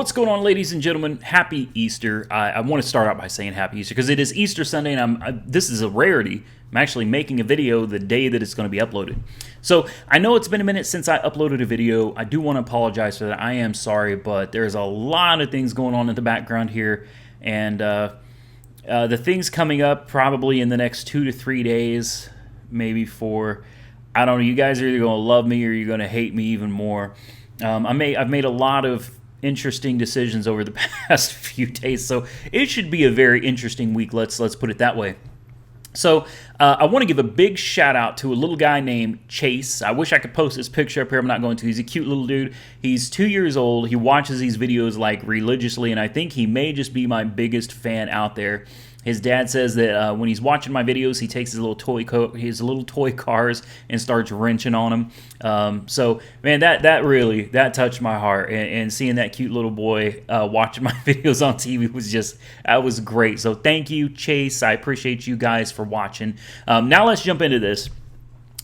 What's going on, ladies and gentlemen? Happy Easter. I want to start out by saying Happy Easter because it is Easter Sunday, and this is a rarity. I'm actually making a video the day that it's going to be uploaded. So I know it's been a minute since I uploaded a video. I do want to apologize for that. I am sorry, but there's a lot of things going on in the background here, and the things coming up probably in the next 2 to 3 days, maybe 4. I don't know. You guys are either going to love me or you're going to hate me even more. I've made a lot of interesting decisions over the past few days, so it should be a very interesting week. Let's put it that way. So I want to give a big shout out to a little guy named Chase. I wish I could post this picture up here. I'm not going to. He's a cute little dude. He's 2 years old. He watches these videos like religiously, and I think he may just be my biggest fan out there. His dad says that when he's watching my videos, he takes his little toy cars and starts wrenching on them. So man, that touched my heart, and seeing that cute little boy watching my videos on TV was great. So thank you, Chase. I appreciate you guys for watching. Now let's jump into this.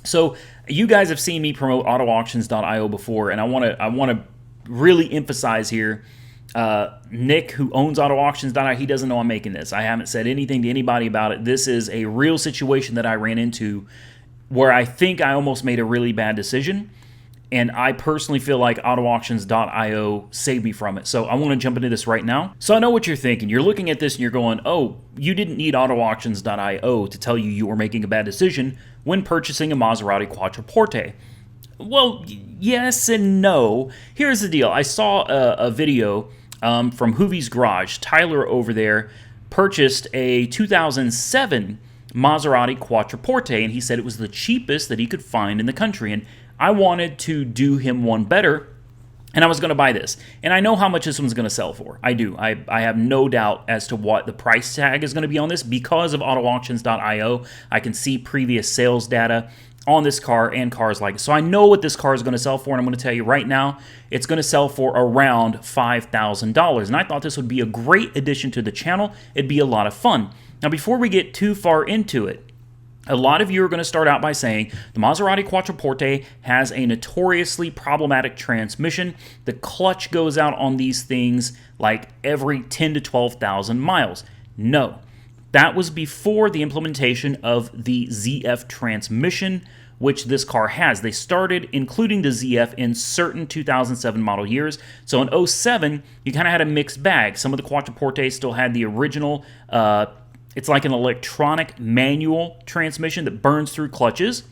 So you guys have seen me promote AutoAuctions.io before, and I want to really emphasize here. Nick, who owns AutoAuctions.io, he doesn't know I'm making this. I haven't said anything to anybody about it. This is a real situation that I ran into where I think I almost made a really bad decision, and I personally feel like AutoAuctions.io saved me from it. So I want to jump into this right now. So I know what you're thinking. You're looking at this and you're going, oh, you didn't need AutoAuctions.io to tell you were making a bad decision when purchasing a Maserati Quattroporte. Well, yes and no. Here's the deal. I saw a video from Hoovy's Garage. Tyler over there purchased a 2007 Maserati Quattroporte, and he said it was the cheapest that he could find in the country. And I wanted to do him one better, and I was going to buy this. And I know how much this one's going to sell for. I do. I have no doubt as to what the price tag is going to be on this because of AutoAuctions.io. I can see previous sales data on this car and cars like it. So I know what this car is going to sell for, and I'm going to tell you right now, it's going to sell for around $5,000. And I thought this would be a great addition to the channel. It'd be a lot of fun. Now, before we get too far into it, a lot of you are going to start out by saying the Maserati Quattroporte has a notoriously problematic transmission. The clutch goes out on these things like every 10 to 12,000 miles. No. That was before the implementation of the ZF transmission, which this car has. They started including the ZF in certain 2007 model years. So in 07, you kind of had a mixed bag. Some of the Quattroportes still had the original, it's like an electronic manual transmission that burns through clutches.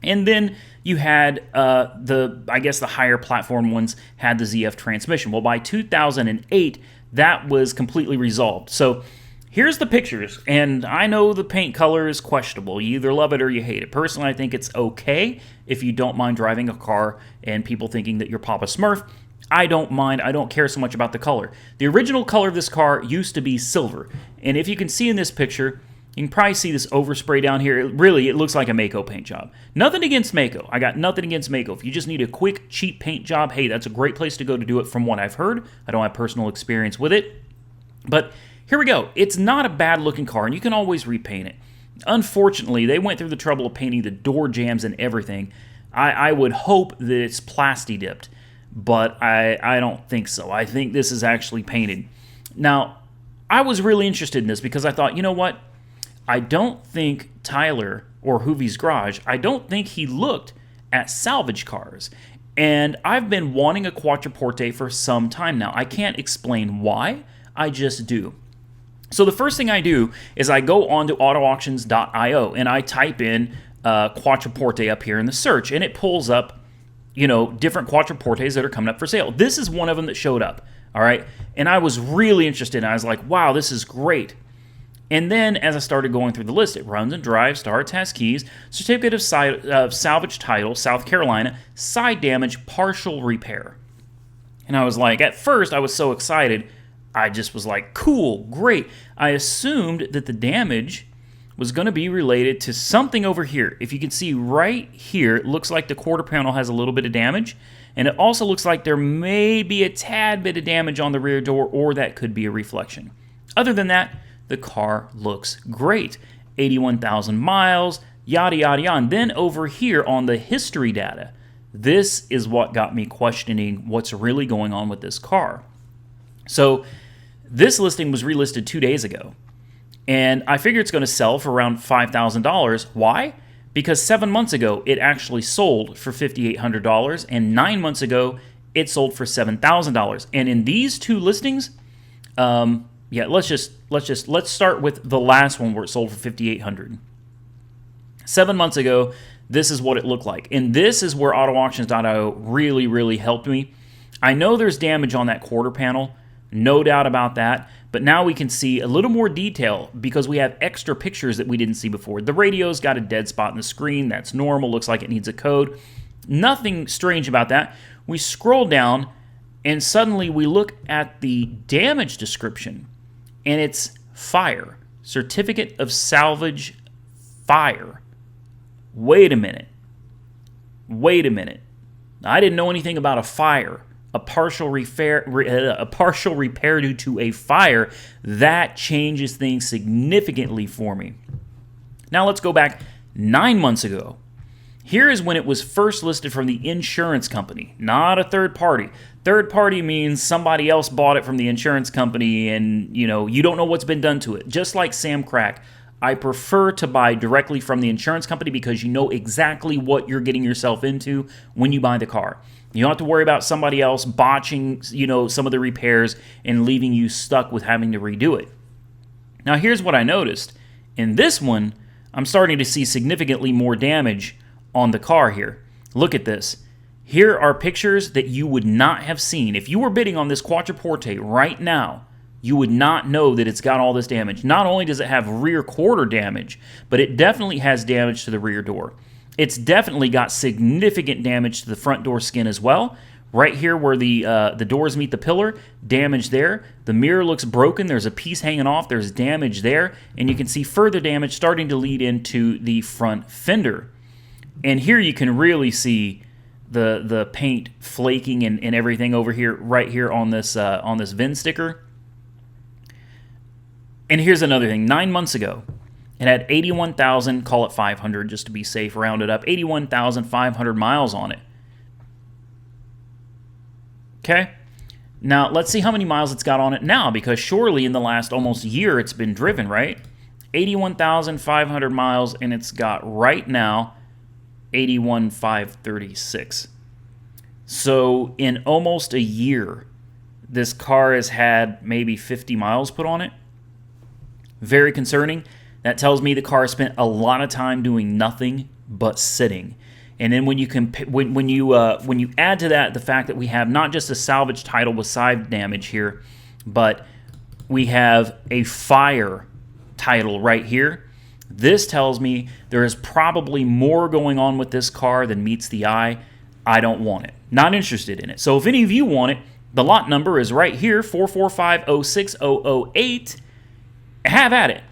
And then you had the higher platform ones had the ZF transmission. Well, by 2008, that was completely resolved. So here's the pictures, and I know the paint color is questionable. You either love it or you hate it. Personally, I think it's okay if you don't mind driving a car and people thinking that you're Papa Smurf. I don't mind. I don't care so much about the color. The original color of this car used to be silver, and if you can see in this picture, you can probably see this overspray down here. It looks like a Mako paint job. Nothing against Mako. I got nothing against Mako. If you just need a quick, cheap paint job, hey, that's a great place to go to do it from what I've heard. I don't have personal experience with it, but here we go. It's not a bad-looking car, and you can always repaint it. Unfortunately, they went through the trouble of painting the door jambs and everything. I would hope that it's plasti-dipped, but I don't think so. I think this is actually painted. Now, I was really interested in this because I thought, you know what? I don't think Tyler or Hoovy's Garage, I don't think he looked at salvage cars. And I've been wanting a Quattroporte for some time now. I can't explain why. I just do. So the first thing I do is I go on to AutoAuctions.io and I type in Quattroporte up here in the search, and it pulls up, different Quattroportes that are coming up for sale. This is one of them that showed up, all right? And I was really interested. I was like, wow, this is great. And then as I started going through the list, it runs and drives, starts, has keys, certificate of salvage title, South Carolina, side damage, partial repair. And I was like, at first I was so excited, I just was like, cool, great. I assumed that the damage was going to be related to something over here. If you can see right here, it looks like the quarter panel has a little bit of damage. And it also looks like there may be a tad bit of damage on the rear door, or that could be a reflection. Other than that, the car looks great. 81,000 miles, yada, yada, yada. And then over here on the history data, this is what got me questioning what's really going on with this car. So this listing was relisted 2 days ago, and I figure it's going to sell for around $5,000. Why? Because 7 months ago it actually sold for $5,800, and 9 months ago it sold for $7,000. And in these two listings, yeah, let's start with the last one where it sold for $5,800. 7 months ago, this is what it looked like, and this is where AutoAuctions.io really helped me. I know there's damage on that quarter panel, no doubt about that, but now we can see a little more detail because we have extra pictures that we didn't see before. The radio's got a dead spot in the screen. That's normal. Looks like it needs a code. Nothing strange about that. We scroll down, and suddenly we look at the damage description, and it's fire. Certificate of salvage fire. Wait a minute. I didn't know anything about a fire. A partial repair due to a fire. That changes things significantly for me. Now let's go back 9 months ago. Here is when it was first listed from the insurance company, not a third party. Third party means somebody else bought it from the insurance company, and you don't know what's been done to it. Just like Sam Crack, I prefer to buy directly from the insurance company because you know exactly what you're getting yourself into when you buy the car. You don't have to worry about somebody else botching, some of the repairs and leaving you stuck with having to redo it. Now, here's what I noticed. In this one, I'm starting to see significantly more damage on the car here. Look at this. Here are pictures that you would not have seen. If you were bidding on this Quattroporte right now, you would not know that it's got all this damage. Not only does it have rear quarter damage, but it definitely has damage to the rear door. It's definitely got significant damage to the front door skin as well. Right here where the doors meet the pillar, damage there. The mirror looks broken. There's a piece hanging off. There's damage there. And you can see further damage starting to lead into the front fender. And here you can really see the paint flaking and everything over here, right here on this VIN sticker. And here's another thing. 9 months ago, it had 81,000, call it 500 just to be safe, round it up, 81,500 miles on it. Okay? Now, let's see how many miles it's got on it now, because surely in the last almost year it's been driven, right? 81,500 miles, and it's got right now 81,536. So in almost a year, this car has had maybe 50 miles put on it. Very concerning. That tells me the car spent a lot of time doing nothing but sitting. And then when you add to that the fact that we have not just a salvage title with side damage here, but we have a fire title right here, this tells me there is probably more going on with this car than meets the eye. I don't want it. Not interested in it. So if any of you want it, the lot number is right here, 445060008. Have at it.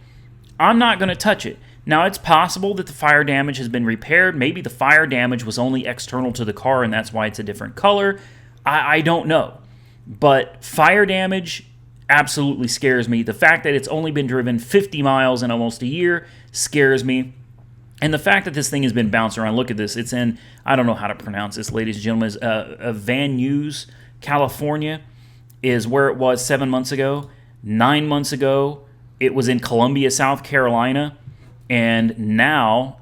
I'm not going to touch it. Now, it's possible that the fire damage has been repaired. Maybe the fire damage was only external to the car, and that's why it's a different color. I don't know. But fire damage absolutely scares me. The fact that it's only been driven 50 miles in almost a year scares me. And the fact that this thing has been bouncing around, look at this. It's in, I don't know how to pronounce this, ladies and gentlemen, Van Nuys, California is where it was 7 months ago. 9 months ago, it was in Columbia, South Carolina, and now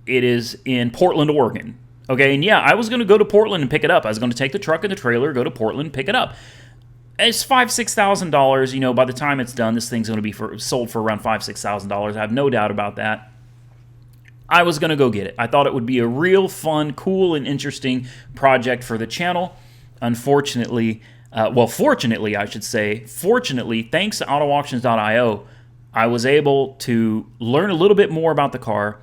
it is in Portland, Oregon. Okay, and yeah, I was going to go to Portland and pick it up. I was going to take the truck and the trailer, go to Portland, and pick it up. It's $5,000-$6,000. By the time it's done, this thing's going to be sold for around $5,000-$6,000. I have no doubt about that. I was going to go get it. I thought it would be a real fun, cool, and interesting project for the channel. Unfortunately, fortunately, I should say, thanks to AutoAuctions.io, I was able to learn a little bit more about the car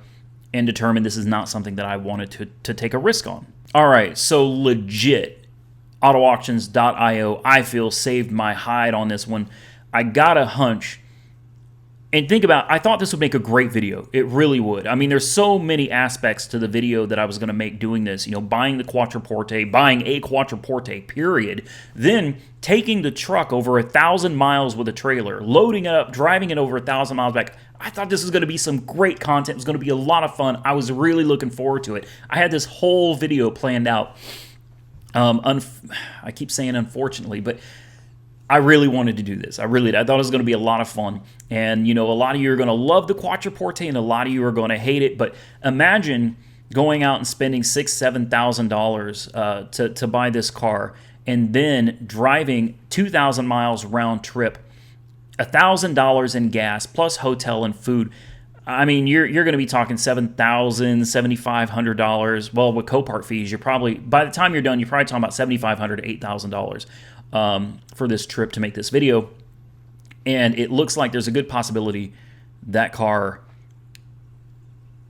and determine this is not something that I wanted to take a risk on. All right, so legit, AutoAuctions.io, I feel, saved my hide on this one. I got a hunch. And think about, I thought this would make a great video. It really would. I mean, there's so many aspects to the video that I was going to make doing this. Buying the Quattroporte, buying a Quattroporte, period. Then taking the truck over 1,000 miles with a trailer, loading it up, driving it over 1,000 miles back. I thought this was going to be some great content. It was going to be a lot of fun. I was really looking forward to it. I had this whole video planned out. I keep saying unfortunately, but I really wanted to do this. I thought it was going to be a lot of fun. And, you know, a lot of you are going to love the Quattroporte and a lot of you are going to hate it. But imagine going out and spending $6,000, $7,000 to buy this car and then driving 2,000 miles round trip, $1,000 in gas plus hotel and food. I mean, you're going to be talking $7,000, $7,500. Well, with Copart fees, you're probably, by the time you're done, you're probably talking about $7,500 to $8,000 for this trip to make this video. And it looks like there's a good possibility that car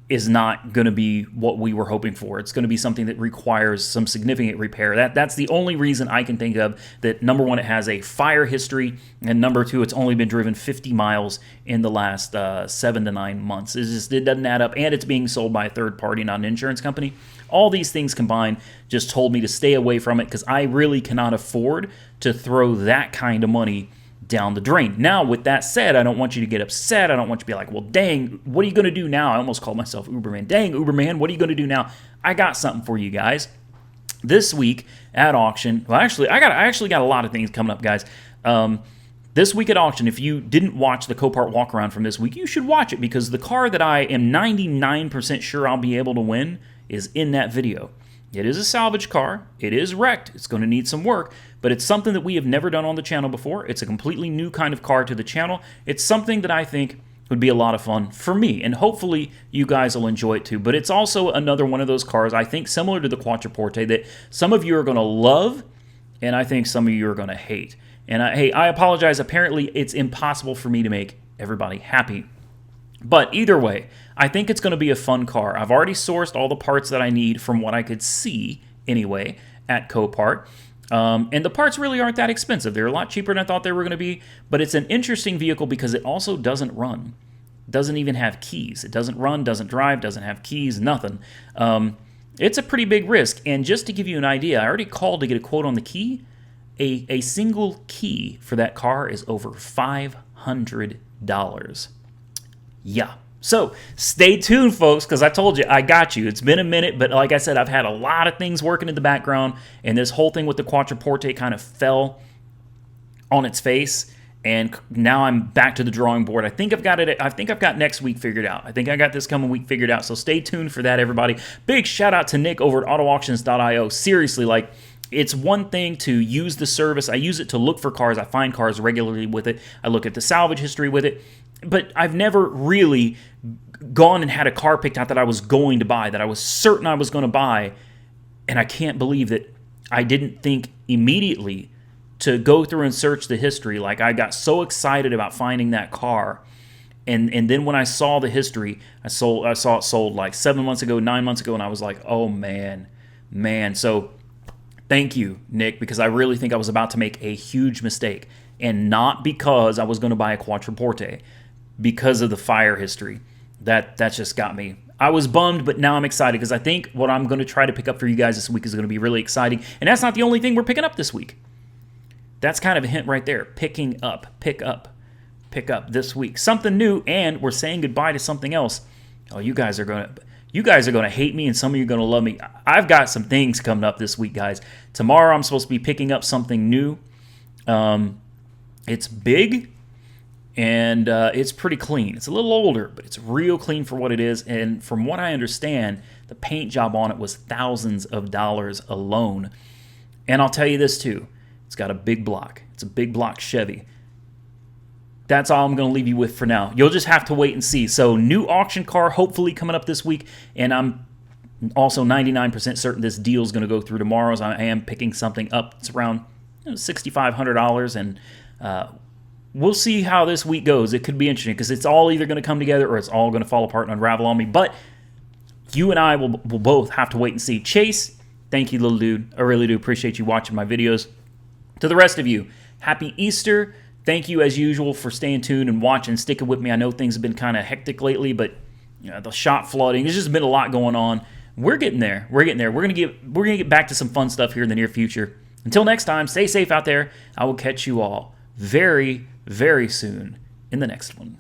is not going to be what we were hoping for. It's going to be something that requires some significant repair. That's the only reason I can think of that. Number one, it has a fire history, and number two, it's only been driven 50 miles in the last 7 to 9 months. It doesn't add up, and it's being sold by a third party, not an insurance company. All these things combined just told me to stay away from it because I really cannot afford to throw that kind of money down the drain. Now, with that said, I don't want you to get upset. I don't want you to be like, well, dang, what are you going to do now? I almost called myself Uberman. Dang, Uberman, what are you going to do now? I got something for you guys. This week at auction, well, actually, I actually got a lot of things coming up, guys. This week at auction, if you didn't watch the Copart walk around from this week, you should watch it because the car that I am 99% sure I'll be able to win is in that video. It is a salvage car. It is wrecked. It's going to need some work, but it's something that we have never done on the channel before. It's a completely new kind of car to the channel. It's something that I think would be a lot of fun for me, and hopefully you guys will enjoy it too. But it's also another one of those cars, I think, similar to the Quattroporte, that some of you are going to love, and I think some of you are going to hate. And hey, I apologize. Apparently, it's impossible for me to make everybody happy. But either way, I think it's going to be a fun car. I've already sourced all the parts that I need from what I could see, anyway, at Copart. And the parts really aren't that expensive. They're a lot cheaper than I thought they were going to be. But it's an interesting vehicle because it also doesn't run. It doesn't even have keys. It doesn't run, doesn't drive, doesn't have keys, nothing. It's a pretty big risk. And just to give you an idea, I already called to get a quote on the key. A single key for that car is over $500. Yeah. So stay tuned, folks, because I told you, I got you. It's been a minute, but like I said, I've had a lot of things working in the background, and this whole thing with the Quattroporte kind of fell on its face, and now I'm back to the drawing board. I think I've got it. I think I've got next week figured out. I think I got this coming week figured out, so stay tuned for that, everybody. Big shout out to Nick over at autoauctions.io. Seriously, like, it's one thing to use the service. I use it to look for cars. I find cars regularly with it. I look at the salvage history with it. But I've never really gone and had a car picked out that I was going to buy, that I was certain I was going to buy. And I can't believe that I didn't think immediately to go through and search the history. Like, I got so excited about finding that car. And then when I saw the history, I saw it sold like 7 months ago, 9 months ago, and I was like, oh, man. So thank you, Nick, because I really think I was about to make a huge mistake. And not because I was going to buy a Quattroporte, because of the fire history. That's just got me. I was bummed, but now I'm excited because I think what I'm going to try to pick up for you guys this week is going to be really exciting. And that's not the only thing we're picking up this week. That's kind of a hint right there. Pick up this week. Something new, and we're saying goodbye to something else. Oh, you guys are going to hate me, and some of you are going to love me. I've got some things coming up this week, guys. Tomorrow I'm supposed to be picking up something new. It's big. And it's pretty clean. It's a little older, but it's real clean for what it is. And from what I understand, the paint job on it was thousands of dollars alone. And I'll tell you this too. It's got a big block. It's a big block Chevy. That's all I'm going to leave you with for now. You'll just have to wait and see. So new auction car hopefully coming up this week. And I'm also 99% certain this deal is going to go through tomorrow. So I am picking something up. It's around $6,500. And we'll see how this week goes. It could be interesting because it's all either going to come together or it's all going to fall apart and unravel on me. But you and I will both have to wait and see. Chase, thank you, little dude. I really do appreciate you watching my videos. To the rest of you, happy Easter. Thank you, as usual, for staying tuned and watching, sticking with me. I know things have been kind of hectic lately, but you know, the shop flooding, there's just been a lot going on. We're getting there. We're gonna get back to some fun stuff here in the near future. Until next time, stay safe out there. I will catch you all very, very soon in the next one.